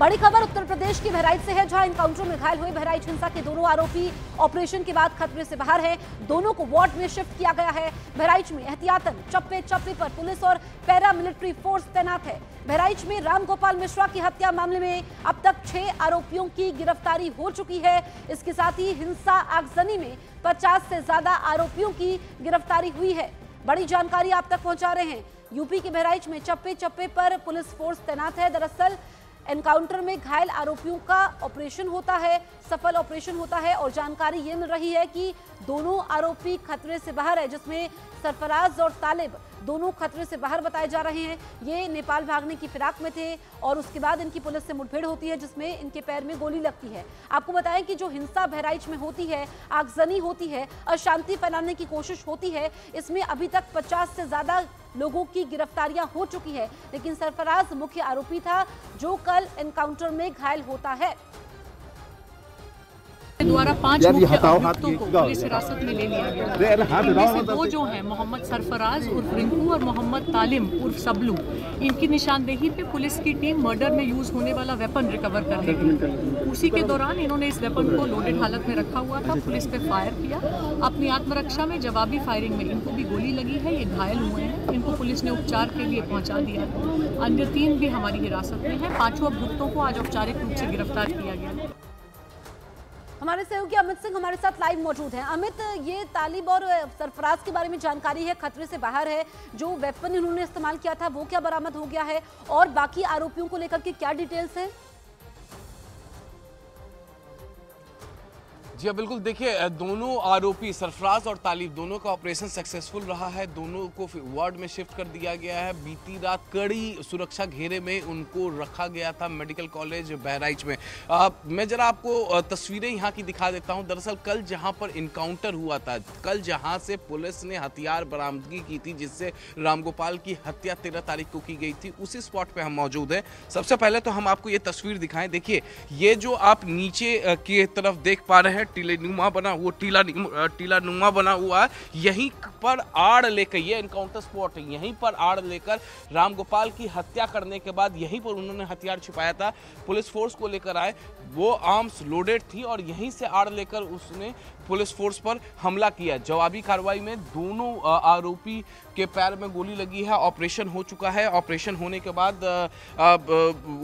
बड़ी खबर उत्तर प्रदेश की बहराइच से है, जहां एनकाउंटर में घायल हुए बहराइच हिंसा के दोनों आरोपी ऑपरेशन के बाद खतरे से बाहर हैं। दोनों को वार्ड में शिफ्ट किया गया है। बहराइच में एहतियातन चप्पे चप्पे पर पुलिस और पैरामिलिट्री फोर्स तैनात है। बहराइच में रामगोपाल मिश्रा की हत्या मामले में अब तक 6 आरोपियों की गिरफ्तारी हो चुकी है। इसके साथ ही हिंसा आगजनी में 50 से ज्यादा आरोपियों की गिरफ्तारी हुई है। बड़ी जानकारी आप तक पहुंचा रहे हैं। यूपी के बहराइच में चप्पे चप्पे पर पुलिस फोर्स तैनात है। दरअसल एनकाउंटर में घायल आरोपियों का ऑपरेशन होता है, सफल ऑपरेशन होता है और जानकारी ये मिल रही है कि दोनों आरोपी खतरे से बाहर है, जिसमें सरफराज और तालिब दोनों खतरे से बाहर बताए जा रहे हैं। ये नेपाल भागने की फिराक में थे और उसके बाद इनकी पुलिस से मुठभेड़ होती है, जिसमें इनके पैर में गोली लगती है। आपको बताएं कि जो हिंसा बहराइच में होती है, आगजनी होती है, अशांति फैलाने की कोशिश होती है, इसमें अभी तक 50 से ज्यादा लोगों की गिरफ्तारियां हो चुकी है। लेकिन सरफराज मुख्य आरोपी था, जो कल एनकाउंटर में घायल होता है। द्वारा 5 मुख्य अभियुक्तों को पुलिस हिरासत में ले लिया गया। इनमें से 2 जो हैं, मोहम्मद सरफराज उर्फ रिंकू और मोहम्मद तालिम उर्फ सबलू, इनकी निशानदेही पे पुलिस की टीम मर्डर में यूज होने वाला वेपन रिकवर कर लेगी। उसी के दौरान इन्होंने इस वेपन को लोडेड हालत में रखा हुआ था, पुलिस पे फायर किया। अपनी आत्मरक्षा में जवाबी फायरिंग में इनको भी गोली लगी है, ये घायल हुए हैं। इनको पुलिस ने उपचार के लिए पहुंचा दिया है। अन्य 3 भी हमारी हिरासत में है। 5 अभियुक्तों को आज औपचारिक रूप से गिरफ्तार किया गया। हमारे सहयोगी अमित सिंह हमारे साथ लाइव मौजूद हैं। अमित, ये तालिब और सरफराज के बारे में जानकारी है, खतरे से बाहर है। जो वेपन इन्होंने इस्तेमाल किया था वो क्या बरामद हो गया है और बाकी आरोपियों को लेकर के क्या डिटेल्स हैं? जी बिल्कुल, देखिए दोनों आरोपी सरफराज और तालिब दोनों का ऑपरेशन सक्सेसफुल रहा है। दोनों को वार्ड में शिफ्ट कर दिया गया है। बीती रात कड़ी सुरक्षा घेरे में उनको रखा गया था मेडिकल कॉलेज बहराइच में। मैं जरा आपको तस्वीरें यहाँ की दिखा देता हूँ। दरअसल कल जहाँ पर इनकाउंटर हुआ था, कल जहाँ से पुलिस ने हथियार बरामदगी की थी जिससे रामगोपाल की हत्या 13 तारीख को की गई थी, उसी स्पॉट पर हम मौजूद हैं। सबसे पहले तो हम आपको ये तस्वीर दिखाएं। देखिए, ये जो आप नीचे की तरफ देख पा रहे हैं टीलानुमा बना हुआ है, यहीं पर आड़ लेकर, ये एनकाउंटर स्पॉट है, यहीं पर आड़ लेकर रामगोपाल की हत्या करने के बाद यहीं पर उन्होंने हथियार छिपाया था। पुलिस फोर्स को लेकर आए, वो आर्म्स लोडेड थी और यहीं से आड़ लेकर उसने पुलिस फोर्स पर हमला किया। जवाबी कार्रवाई में दोनों आरोपी के पैर में गोली लगी है। ऑपरेशन हो चुका है। ऑपरेशन होने के बाद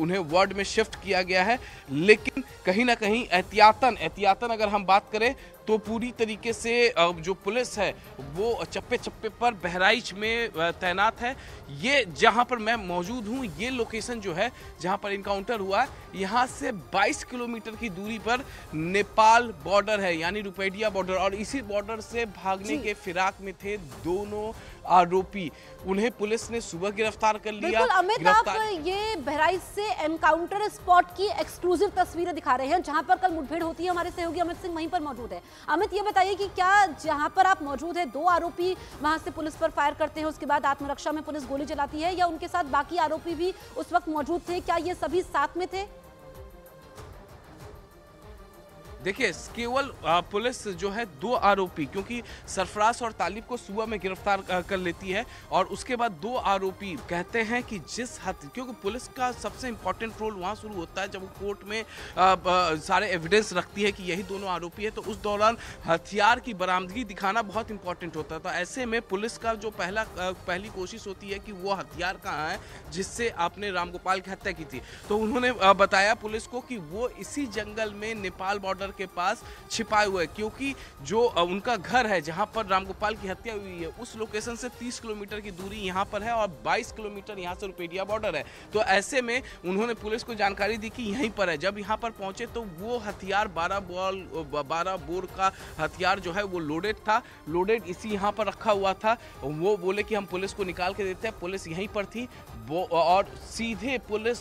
उन्हें वार्ड में शिफ्ट किया गया है। लेकिन कहीं ना कहीं एहतियातन अगर हम बात करें तो पूरी तरीके से जो पुलिस है वो चप्पे चप्पे पर बहराइच में तैनात है। ये जहां पर मैं मौजूद हूं, ये लोकेशन जो है जहां पर इनकाउंटर हुआ है, यहां से 22 किलोमीटर की दूरी पर नेपाल बॉर्डर है, यानी रुपेडिया बॉर्डर। और इसी बॉर्डर से भागने के फिराक में थे दोनों आरोपी। उन्हें पुलिस ने सुबह गिरफ्तार कर लिया। बिल्कुल अमित, आप ये बहराइच से एनकाउंटर स्पॉट की एक्सक्लूसिव तस्वीरें दिखा रहे हैं, जहां पर कल मुठभेड़ होती है। हमारे सहयोगी अमित सिंह वहीं पर मौजूद है। अमित, ये बताइए कि क्या जहां पर आप मौजूद हैं 2 आरोपी वहां से पुलिस पर फायर करते हैं, उसके बाद आत्मरक्षा में पुलिस गोली चलाती है, या उनके साथ बाकी आरोपी भी उस वक्त मौजूद थे? क्या ये सभी साथ में थे? देखिए, केवल पुलिस जो है 2 आरोपी, क्योंकि सरफराज और तालिब को सुबह में गिरफ्तार कर लेती है और उसके बाद 2 आरोपी कहते हैं कि क्योंकि पुलिस का सबसे इंपॉर्टेंट रोल वहां शुरू होता है जब वो कोर्ट में सारे एविडेंस रखती है कि यही दोनों आरोपी है, तो उस दौरान हथियार की बरामदगी दिखाना बहुत इंपॉर्टेंट होता है। तो ऐसे में पुलिस का जो पहली कोशिश होती है कि वो हथियार कहाँ है जिससे आपने रामगोपाल की हत्या की थी। तो उन्होंने बताया पुलिस को कि वो इसी जंगल में नेपाल बॉर्डर के पास छिपाए हुए, क्योंकि जो उनका घर है जहां पर रामगोपाल की हत्या हुई है, उस लोकेशन से 30 किलोमीटर की दूरी यहां पर है और 22 किलोमीटर यहां से रुपेडिया बॉर्डर है। तो ऐसे में उन्होंने पुलिस को जानकारी दी कि यहीं पर है। जब यहां पर पहुंचे तो वो हथियार 12 बोर का हथियार जो है वो लोडेड इसी यहां पर रखा हुआ था। वो बोले कि हम पुलिस को निकाल के देते हैं। पुलिस यहीं पर थी और सीधे पुलिस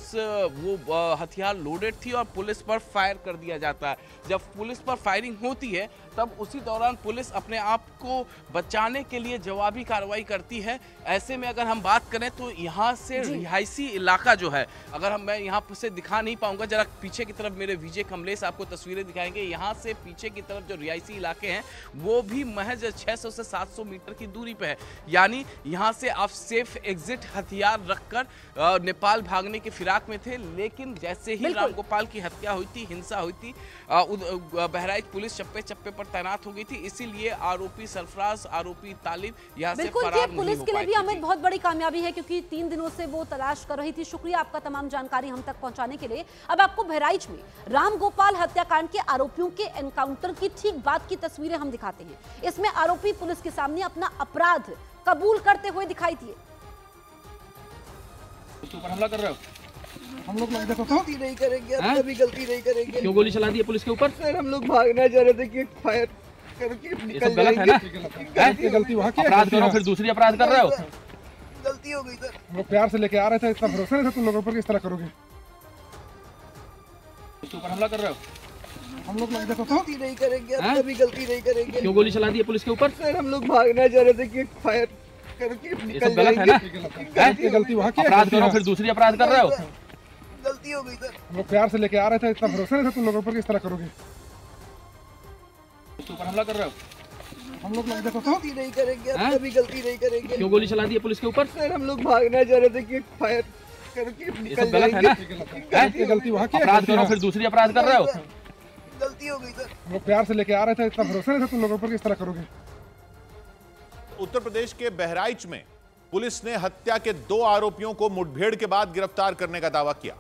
वो हथियार लोडेड थी और पुलिस पर फायर कर दिया जाता है। जब पुलिस पर फायरिंग होती है तब उसी दौरान पुलिस अपने आप को बचाने के लिए जवाबी कार्रवाई करती है। ऐसे में अगर हम बात करें तो यहाँ से रिहायशी इलाका जो है, अगर मैं यहाँ से दिखा नहीं पाऊंगा, जरा पीछे की तरफ मेरे विजय कमलेश आपको तस्वीरें दिखाएंगे। यहाँ से पीछे की तरफ जो रिहायशी इलाके हैं वो भी महज 600 से 700 मीटर की दूरी पे है। यानी यहाँ से आप सेफ एग्जिट हथियार रखकर नेपाल भागने की फिराक में थे, लेकिन जैसे ही रामगोपाल की हत्या हुई थी, हिंसा हुई थी, बहराइच पुलिस चप्पे चप्पे पर तैनात हो गई थी। इसीलिए आरोपी सरफराज, आरोपी तालिब यहाँ से फरार नहीं हो पाए। पुलिस के लिए भी अमित बहुत बड़ी कामयाबी है, क्योंकि 3 दिनों से वो तलाश कर रही थी। शुक्रिया आपका तमाम जानकारी हम तक पहुंचाने के लिए। अब आपको बहराइच में रामगोपाल हत्याकांड के आरोपियों के एनकाउंटर की ठीक बाद की तस्वीरें हम दिखाते हैं। इसमें आरोपी पुलिस के सामने अपना अपराध कबूल करते हुए दिखाई दिए। उसके ऊपर हमला कर रहे हो? हम लोग देखो तो गलती नहीं करेंगे, अब कभी गलती नहीं करेंगे। क्यों गोली चला दी है पुलिस के ऊपर? सर हम लोग भागना चाह रहे थे कि फायर करके निकल गलत है ना? गलती वहाँ की अपराध करो फिर दूसरी अपराध कर रहे हो? गलती हो गई सर। हम लोग प्यार से लेके आ रहे थे, इतना भरोसा नहीं था तुम लोगों पर, किस तरह करोगे? उसके ऊपर हमला कर रहे हो? हम लोग देखो तो गलती नहीं करेंगे, अब कभी गलती नहीं करेंगे। क्यों गोली चला दी है पुलिस के ऊपर? सर हम लोग भागना चाह रहे थे कि फायर करके निकल गलत है ना? गलती वहाँ की अपराध करो फिर दूसरी अपराध कर रहे हो? गलती हो गई सर। हम लोग प्यार से लेके आ रहे थे, इतना भरोसा नहीं था तुम लोगों पर, किस तरह करोगे? उसके ऊपर हमला कर रहे हो? हम लोग देखो तो गलती नहीं करेंगे, अब कभी गलती नहीं करेंगे। क्यों गोली चला दी है पुलिस के ऊपर? सर हम लोग भागना चाह रहे थे कि फायर करके निकल गलत है ना? गलती वहाँ की अपराध करो फिर दूसरी अपराध कर रहे हो? गलती हो गई सर। हम लोग प्यार से लेके आ रहे थे, इतना भरोसा नहीं था तुम लोगों पर, किस तरह करोगे? उत्तर प्रदेश के बहराइच में पुलिस ने हत्या के 2 आरोपियों को मुठभेड़ के बाद गिरफ्तार करने का दावा किया।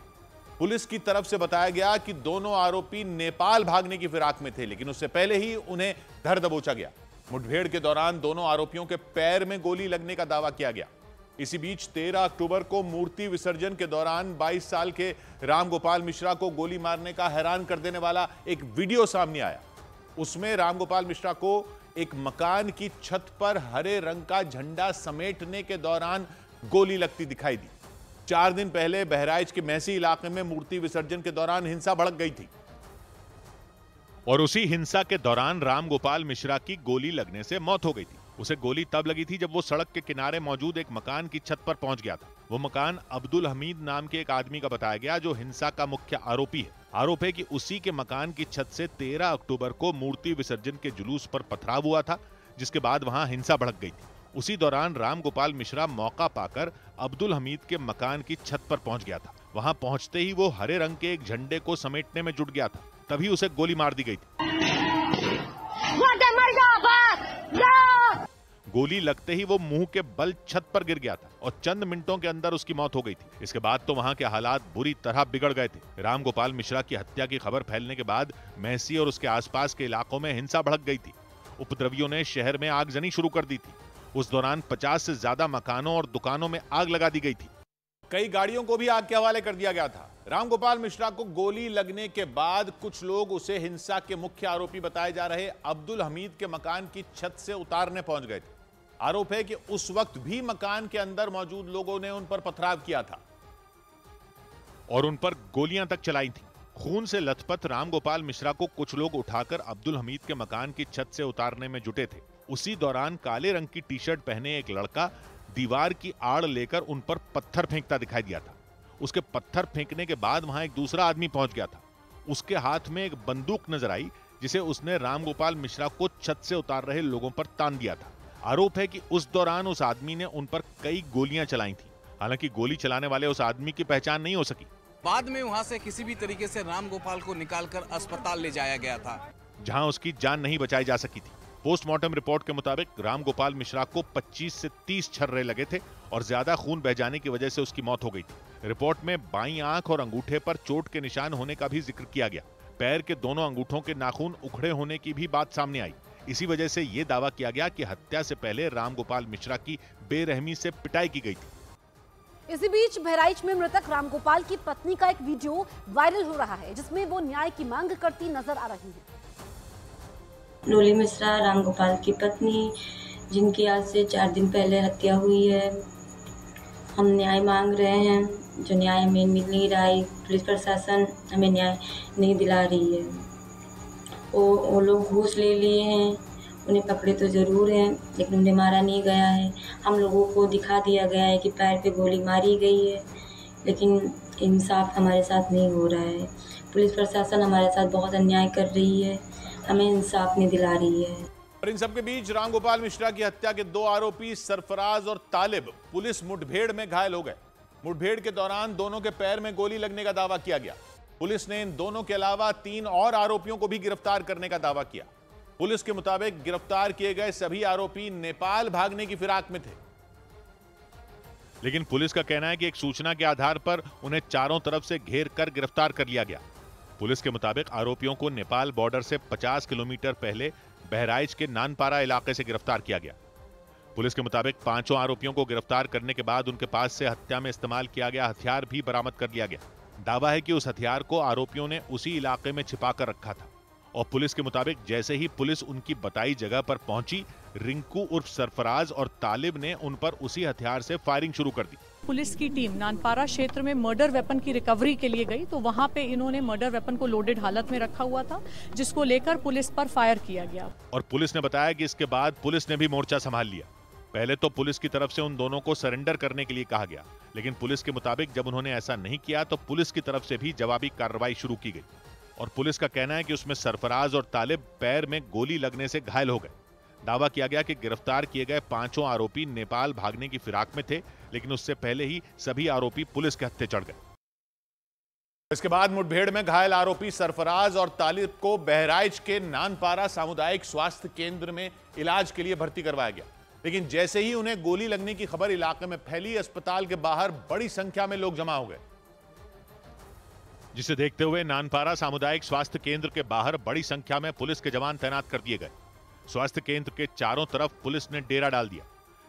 पुलिस की तरफ से बताया गया कि दोनों आरोपी नेपाल भागने की फिराक में थे, लेकिन उससे पहले ही उन्हें धर दबोचा गया। मुठभेड़ के दौरान दोनों आरोपियों के पैर में गोली लगने का दावा किया गया। इसी बीच 13 अक्टूबर को मूर्ति विसर्जन के दौरान 22 साल के रामगोपाल मिश्रा को गोली मारने का हैरान कर देने वाला एक वीडियो सामने आया। उसमें रामगोपाल मिश्रा को एक मकान की छत पर हरे रंग का झंडा समेटने के दौरान गोली लगती दिखाई दी। 4 दिन पहले बहराइच के मैसी इलाके में मूर्ति विसर्जन के दौरान हिंसा भड़क गई थी और उसी हिंसा के दौरान रामगोपाल मिश्रा की गोली लगने से मौत हो गई थी। उसे गोली तब लगी थी जब वो सड़क के किनारे मौजूद एक मकान की छत पर पहुंच गया था। वो मकान अब्दुल हमीद नाम के एक आदमी का बताया गया, जो हिंसा का मुख्य आरोपी है। आरोप है कि उसी के मकान की छत से 13 अक्टूबर को मूर्ति विसर्जन के जुलूस पर पथराव हुआ था, जिसके बाद वहां हिंसा भड़क गई थी। उसी दौरान रामगोपाल मिश्रा मौका पाकर अब्दुल हमीद के मकान की छत पर पहुंच गया था। वहां पहुंचते ही वो हरे रंग के एक झंडे को समेटने में जुट गया था, तभी उसे गोली मार दी गई थी। गोली लगते ही वो मुंह के बल छत पर गिर गया था और चंद मिनटों के अंदर उसकी मौत हो गई थी। इसके बाद तो वहां के हालात बुरी तरह बिगड़ गए थे। रामगोपाल मिश्रा की हत्या की खबर फैलने के बाद महसी और उसके आसपास के इलाकों में हिंसा भड़क गई थी। उपद्रवियों ने शहर में आगजनी शुरू कर दी थी। उस दौरान 50 से ज्यादा मकानों और दुकानों में आग लगा दी गई थी। कई गाड़ियों को भी आग के हवाले कर दिया गया था। रामगोपाल मिश्रा को गोली लगने के बाद कुछ लोग उसे हिंसा के मुख्य आरोपी बताए जा रहे अब्दुल हमीद के मकान की छत से उतारने पहुंच गए थे। आरोप है कि उस वक्त भी मकान के अंदर मौजूद लोगों ने उन पर पथराव किया था और उन पर गोलियां तक चलाई थी। खून से लथपथ रामगोपाल मिश्रा को कुछ लोग उठाकर अब्दुल हमीद के मकान की छत से उतारने में जुटे थे। उसी दौरान काले रंग की टी शर्ट पहने एक लड़का दीवार की आड़ लेकर उन पर पत्थर फेंकता दिखाई दिया था। उसके पत्थर फेंकने के बाद वहां एक दूसरा आदमी पहुंच गया था। उसके हाथ में एक बंदूक नजर आई, जिसे उसने रामगोपाल मिश्रा को छत से उतार रहे लोगों पर तान दिया था। आरोप है कि उस दौरान उस आदमी ने उन पर कई गोलियां चलाई थी। हालांकि गोली चलाने वाले उस आदमी की पहचान नहीं हो सकी। बाद में वहां से किसी भी तरीके से रामगोपाल को निकालकर अस्पताल ले जाया गया था, जहां उसकी जान नहीं बचाई जा सकी थी। पोस्टमार्टम रिपोर्ट के मुताबिक रामगोपाल मिश्रा को 25 से 30 छर्रे लगे थे और ज्यादा खून बह जाने की वजह से उसकी मौत हो गई थी। रिपोर्ट में बाईं आंख और अंगूठे पर चोट के निशान होने का भी जिक्र किया गया। पैर के दोनों अंगूठों के नाखून उखड़े होने की भी बात सामने आई। इसी वजह से यह दावा किया गया कि हत्या से पहले रामगोपाल मिश्रा की बेरहमी से पिटाई की गई थी। इसी बीच बहराइच में मृतक रामगोपाल की पत्नी का एक वीडियो वायरल हो रहा है, जिसमें वो न्याय की मांग करती नजर आ रही है। डोली मिश्रा रामगोपाल की पत्नी, जिनकी आज से 4 दिन पहले हत्या हुई है। हम न्याय मांग रहे हैं, जो न्याय हमें मिल नहीं रहा है। पुलिस प्रशासन हमें न्याय नहीं दिला रही है। वो लोग घूस ले लिए हैं, उन्हें पकड़े तो ज़रूर हैं लेकिन उन्हें मारा नहीं गया है। हम लोगों को दिखा दिया गया है कि पैर पे गोली मारी गई है, लेकिन इंसाफ हमारे साथ नहीं हो रहा है। पुलिस प्रशासन हमारे साथ बहुत अन्याय कर रही है, हमें इंसाफ नहीं दिला रही है। और इन सबके बीच रामगोपाल मिश्रा की हत्या के 2 आरोपी सरफराज और तालिब पुलिस मुठभेड़ में घायल हो गए। मुठभेड़ के दौरान दोनों के पैर में गोली लगने का दावा किया गया। पुलिस ने इन दोनों के अलावा 3 और आरोपियों को भी गिरफ्तार करने का दावा किया। पुलिस के मुताबिक गिरफ्तार किए गए सभी आरोपी नेपाल भागने की फिराक में थे, लेकिन पुलिस का कहना है कि एक सूचना के आधार पर उन्हें चारों तरफ से घेर कर गिरफ्तार कर लिया गया। पुलिस के मुताबिक आरोपियों को नेपाल बॉर्डर से 50 किलोमीटर पहले बहराइच के नानपारा इलाके से गिरफ्तार किया गया। पुलिस के मुताबिक 5 आरोपियों को गिरफ्तार करने के बाद उनके पास से हत्या में इस्तेमाल किया गया हथियार भी बरामद कर लिया गया। दावा है कि उस हथियार को आरोपियों ने उसी इलाके में छिपाकर रखा था और पुलिस के मुताबिक जैसे ही पुलिस उनकी बताई जगह पर पहुंची, रिंकू उर्फ सरफराज और तालिब ने उन पर उसी हथियार से फायरिंग शुरू कर दी। पुलिस की टीम नानपारा क्षेत्र में मर्डर वेपन की रिकवरी के लिए गई तो वहां पे इन्होंने मर्डर वेपन को लोडेड हालत में रखा हुआ था, जिसको लेकर पुलिस पर फायर किया गया। और पुलिस ने बताया कि इसके बाद पुलिस ने भी मोर्चा संभाल लिया। पहले तो पुलिस की तरफ से उन दोनों को सरेंडर करने के लिए कहा गया, लेकिन पुलिस के मुताबिक जब उन्होंने ऐसा नहीं किया तो पुलिस की तरफ से भी जवाबी कार्रवाई शुरू की गई। और पुलिस का कहना है कि उसमें सरफराज और तालिब पैर में गोली लगने से घायल हो गए। दावा किया गया कि गिरफ्तार किए गए 5 आरोपी नेपाल भागने की फिराक में थे, लेकिन उससे पहले ही सभी आरोपी पुलिस के हत्थे चढ़ गए। इसके बाद मुठभेड़ में घायल आरोपी सरफराज और तालिब को बहराइच के नानपारा सामुदायिक स्वास्थ्य केंद्र में इलाज के लिए भर्ती करवाया गया, लेकिन जैसे ही उन्हें गोली लगने की खबर इलाके में फैली, अस्पताल के बाहर बड़ी संख्या में लोग जमा हो गए, जिसे देखते हुए नानपारा सामुदायिक स्वास्थ्य केंद्र के बाहर बड़ी संख्या में पुलिस के जवान तैनात कर दिए गए। स्वास्थ्य केंद्र के चारों तरफ पुलिस ने डेरा डाल दिया।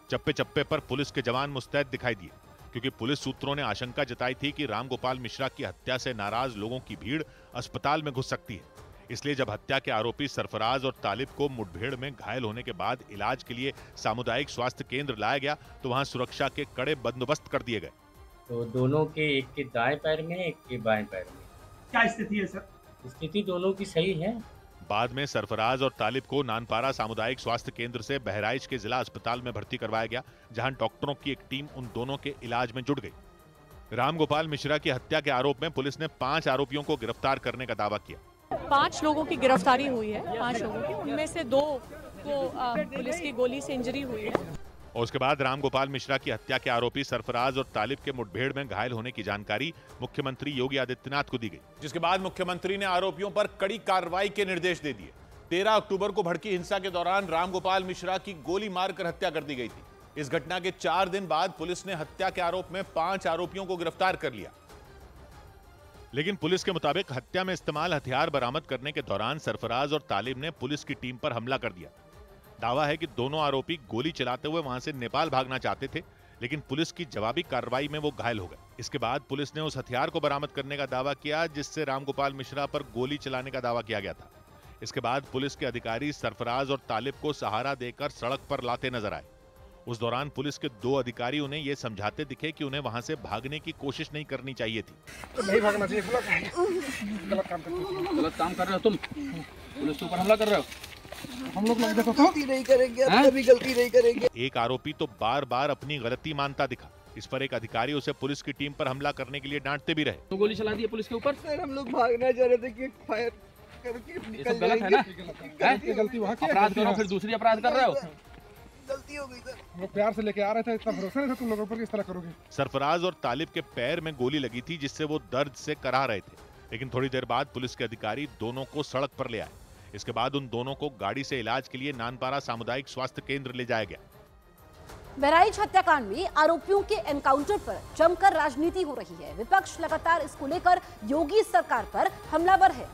चप्पे चप्पे पर पुलिस के जवान मुस्तैद दिखाई दिए, क्योंकि पुलिस सूत्रों ने आशंका जताई थी कि रामगोपाल मिश्रा की हत्या से नाराज लोगों की भीड़ अस्पताल में घुस सकती है। इसलिए जब हत्या के आरोपी सरफराज और तालिब को मुठभेड़ में घायल होने के बाद इलाज के लिए सामुदायिक स्वास्थ्य केंद्र लाया गया तो वहां सुरक्षा के कड़े बंदोबस्त कर दिए गए। तो दोनों के, एक के दाएं पैर में, एक के बाएं पैर में। क्या स्थिति है सर? स्थिति दोनों की सही है। बाद में सरफराज और तालिब को नानपारा सामुदायिक स्वास्थ्य केंद्र से बहराइच के जिला अस्पताल में भर्ती करवाया गया, जहां डॉक्टरों की एक टीम उन दोनों के इलाज में जुट गई। रामगोपाल मिश्रा की हत्या के आरोप में पुलिस ने 5 आरोपियों को गिरफ्तार करने का दावा किया। 5 लोगों की गिरफ्तारी हुई है, 5 लोगों की, उनमें से 2 को पुलिस की गोली से इंजरी हुई है। और उसके बाद रामगोपाल मिश्रा की हत्या के आरोपी सरफराज और तालिब के मुठभेड़ में घायल होने की जानकारी मुख्यमंत्री योगी आदित्यनाथ को दी गई, जिसके बाद मुख्यमंत्री ने आरोपियों पर कड़ी कार्रवाई के निर्देश दे दिए। 13 अक्टूबर को भड़की हिंसा के दौरान रामगोपाल मिश्रा की गोली मारकर हत्या कर दी गई थी। इस घटना के 4 दिन बाद पुलिस ने हत्या के आरोप में 5 आरोपियों को गिरफ्तार कर लिया, लेकिन पुलिस के मुताबिक हत्या में इस्तेमाल हथियार बरामद करने के दौरान सरफराज और तालिब ने पुलिस की टीम पर हमला कर दिया। दावा है कि दोनों आरोपी गोली चलाते हुए वहां से नेपाल भागना चाहते थे, लेकिन पुलिस की जवाबी कार्रवाई में वो घायल हो गए। इसके बाद पुलिस ने उस हथियार को बरामद करने का दावा किया जिससे रामगोपाल मिश्रा पर गोली चलाने का दावा किया गया था। इसके बाद पुलिस के अधिकारी सरफराज और तालिब को सहारा देकर सड़क पर लाते नजर आए। उस दौरान पुलिस के 2 अधिकारी उन्हें ये समझाते दिखे कि उन्हें वहां से भागने की कोशिश नहीं करनी चाहिए थी। नहीं भागना चाहिए, गलत काम कर रहे हो तुम, पुलिस के ऊपर हमला कर रहे हो। हम लोग देखो तो गलती नहीं करेंगे, कभी गलती नहीं करेंगे। एक आरोपी तो बार बार अपनी गलती मानता दिखा। इस पर एक अधिकारी उसे पुलिस की टीम पर हमला करने के लिए डांटते भी रहे। तो गोली चला दी पुलिस के ऊपर। सर हम लोग भागना चाह रहे थे कि फायर करके निकल गलत है ना? गलती वहाँ की अपराध करो फिर दूसरी अपराध कर रहे हो। गलती हो गई सर। हम लोग प्यार से लेके आ रहे थे, इतना भरोसा नहीं था तुम लोगों पर, किस तरह करोगे। सरफराज और तालिब के पैर में गोली लगी थी जिससे वो दर्द से कराह रहे थे, लेकिन थोड़ी देर बाद पुलिस के अधिकारी दोनों को सड़क पर ले आए। इसके बाद उन दोनों को गाड़ी से इलाज के लिए नानपारा सामुदायिक स्वास्थ्य केंद्र ले जाया गया। बहराइच हत्याकांड में आरोपियों के एनकाउंटर पर जमकर राजनीति हो रही है। विपक्ष लगातार इसको लेकर योगी सरकार पर हमलावर है।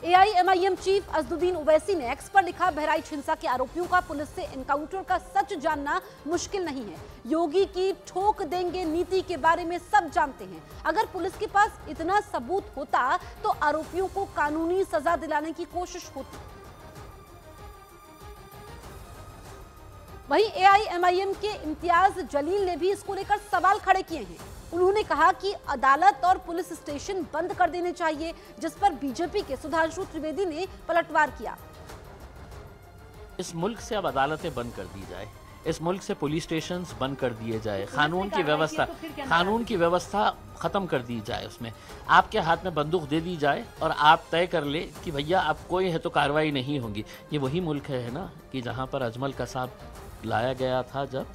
एआईएमआईएम चीफ असदुद्दीन ओवैसी ने एक्स पर लिखा, बहराइच हिंसा के आरोपियों का पुलिस से एनकाउंटर का सच जानना मुश्किल नहीं है। योगी की ठोक देंगे नीति के बारे में सब जानते हैं। अगर पुलिस के पास इतना सबूत होता तो आरोपियों को कानूनी सजा दिलाने की कोशिश होती। वहीं एआईएमआईएम के इम्तियाज जलील ने भी इसको लेकर सवाल खड़े किए हैं। उन्होंने कहा कि अदालत और पुलिस स्टेशन बंद कर देने चाहिए, जिस पर बीजेपी के सुधांशु त्रिवेदी ने पलटवार किया। इस मुल्क से अब अदालतें बंद कर दी जाए, इस मुल्क से पुलिस स्टेशंस बंद कर दिए जाए, कानून की व्यवस्था खत्म कर दी जाए। उसमें आपके हाथ में बंदूक दे दी जाए और आप तय कर ले कि भैया अब कोई है तो कार्रवाई नहीं होगी। ये वही मुल्क है ना कि जहाँ पर अजमल कसाब लाया गया था जब,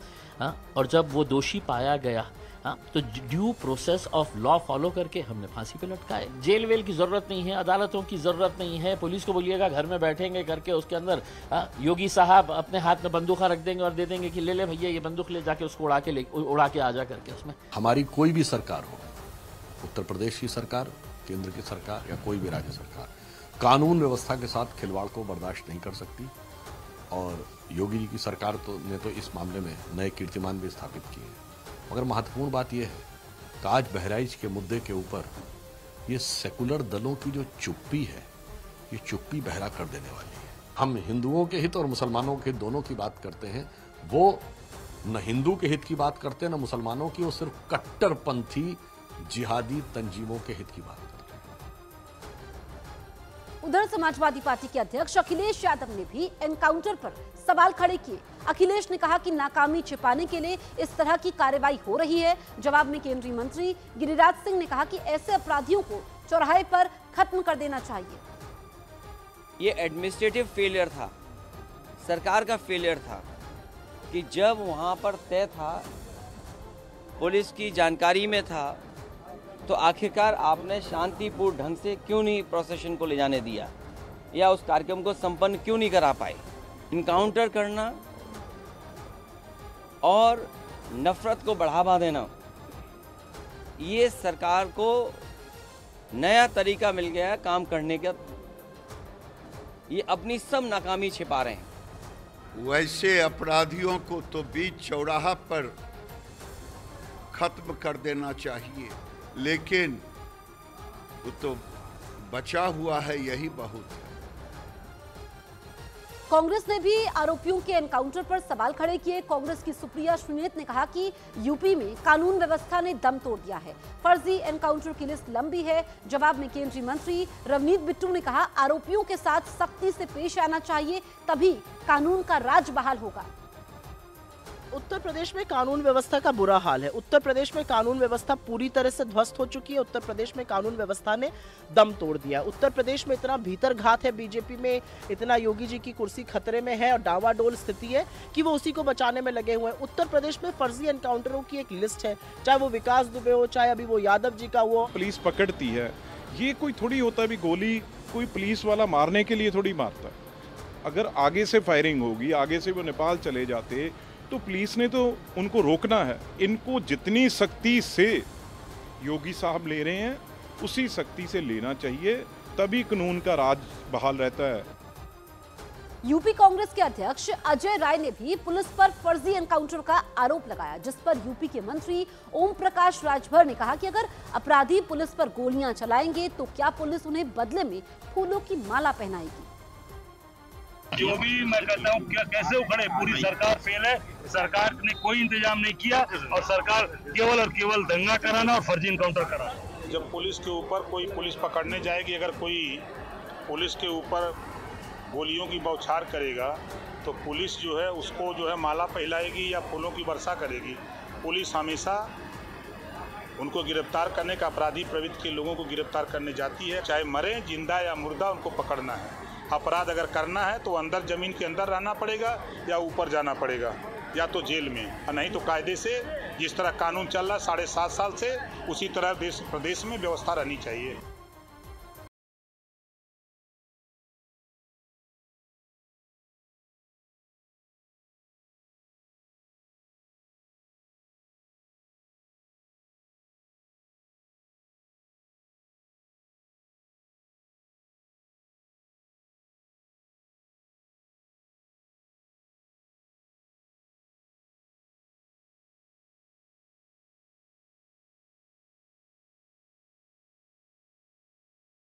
और जब वो दोषी पाया गया, तो due process of law follow करके हमने फांसी पे लटकाए। जेल वेल की जरूरत नहीं है, अदालतों की जरूरत नहीं है। पुलिस को बोलिएगा घर में बैठेंगे करके उसके अंदर योगी साहब अपने हाथ में बंदूका रख देंगे और दे देंगे कि ले ले भैया ये बंदूक ले जाके उसको उड़ा के आ जा करके। उसमें हमारी कोई भी सरकार हो, उत्तर प्रदेश की सरकार, केंद्र की सरकार या कोई भी राज्य सरकार, कानून व्यवस्था के साथ खिलवाड़ को बर्दाश्त नहीं कर सकती। और योगी जी की सरकार ने तो इस मामले में नए कीर्तिमान भी स्थापित किए हैं। मगर महत्वपूर्ण बात यह है कि आज बहराइच के मुद्दे के ऊपर ये सेकुलर दलों की जो चुप्पी है, ये चुप्पी बहरा कर देने वाली है। हम हिंदुओं के हित और मुसलमानों के हित दोनों की बात करते हैं, वो न हिंदू के हित की बात करते हैं न मुसलमानों की, वो सिर्फ कट्टरपंथी जिहादी तंजीमों के हित की बात करते हैं। उधर समाजवादी पार्टी के अध्यक्ष अखिलेश यादव ने भी एनकाउंटर पर सवाल खड़े किए। अखिलेश ने कहा कि नाकामी छिपाने के लिए इस तरह की कार्रवाई हो रही है। जवाब में केंद्रीय मंत्री गिरिराज सिंह ने कहा कि ऐसे अपराधियों को चौराहे पर खत्म कर देना चाहिए। ये एडमिनिस्ट्रेटिव फेलियर था, सरकार का फेलियर था कि जब वहां पर तय था, पुलिस की जानकारी में था, तो आखिरकार आपने शांतिपूर्ण ढंग से क्यों नहीं प्रोसेशन को ले जाने दिया या उस कार्यक्रम को संपन्न क्यों नहीं करा पाए। इनकाउंटर करना और नफरत को बढ़ावा देना, ये सरकार को नया तरीका मिल गया है काम करने का। ये अपनी सब नाकामी छिपा रहे हैं। वैसे अपराधियों को तो बीच चौराहा पर खत्म कर देना चाहिए, लेकिन वो तो बचा हुआ है, यही बहुत है। कांग्रेस ने भी आरोपियों के एनकाउंटर पर सवाल खड़े किए। कांग्रेस की सुप्रिया श्रीनेत ने कहा कि यूपी में कानून व्यवस्था ने दम तोड़ दिया है, फर्जी एनकाउंटर की लिस्ट लंबी है। जवाब में केंद्रीय मंत्री रवनीत बिट्टू ने कहा आरोपियों के साथ सख्ती से पेश आना चाहिए, तभी कानून का राज बहाल होगा। उत्तर प्रदेश में कानून व्यवस्था का बुरा हाल है। उत्तर प्रदेश में कानून व्यवस्था पूरी तरह से ध्वस्त हो चुकी है। उत्तर प्रदेश में कानून व्यवस्था ने दम तोड़ दिया। उत्तर प्रदेश में इतना भीतर घात है बीजेपी में, इतना योगी जी की कुर्सी खतरे में है और डावाडोल स्थिति है कि वो उसी को बचाने में लगे हुए हैं। उत्तर प्रदेश में फर्जी एनकाउंटरों की एक लिस्ट है, चाहे वो विकास दुबे हो, चाहे अभी वो यादव जी का वो। पुलिस पकड़ती है, ये कोई थोड़ी होता भी गोली कोई पुलिस वाला मारने के लिए थोड़ी मारता है। अगर आगे से फायरिंग होगी, आगे से वो नेपाल चले जाते तो पुलिस ने तो उनको रोकना है। इनको जितनी सख्ती से योगी साहब ले रहे हैं उसी सख्ती से लेना चाहिए, तभी कानून का राज बहाल रहता है। यूपी कांग्रेस के अध्यक्ष अजय राय ने भी पुलिस पर फर्जी एनकाउंटर का आरोप लगाया, जिस पर यूपी के मंत्री ओम प्रकाश राजभर ने कहा कि अगर अपराधी पुलिस पर गोलियां चलाएंगे तो क्या पुलिस उन्हें बदले में फूलों की माला पहनाएगी। जो भी मैं कहता हूँ कैसे उखड़े, पूरी सरकार फेल है। सरकार ने कोई इंतजाम नहीं किया और सरकार केवल और केवल दंगा कराना और फर्जी इनकाउंटर कराना। जब पुलिस के ऊपर कोई पुलिस पकड़ने जाएगी, अगर कोई पुलिस के ऊपर गोलियों की बौछार करेगा तो पुलिस जो है उसको जो है माला पहनाएगी या फूलों की वर्षा करेगी। पुलिस हमेशा उनको गिरफ्तार करने का, अपराधी प्रवृत्ति के लोगों को गिरफ्तार करने जाती है, चाहे मरे जिंदा या मुर्दा, उनको पकड़ना है। अपराध अगर करना है तो अंदर जमीन के अंदर रहना पड़ेगा या ऊपर जाना पड़ेगा या तो जेल में, और नहीं तो कायदे से जिस तरह कानून चल रहा है 7.5 साल से, उसी तरह देश प्रदेश में व्यवस्था रहनी चाहिए।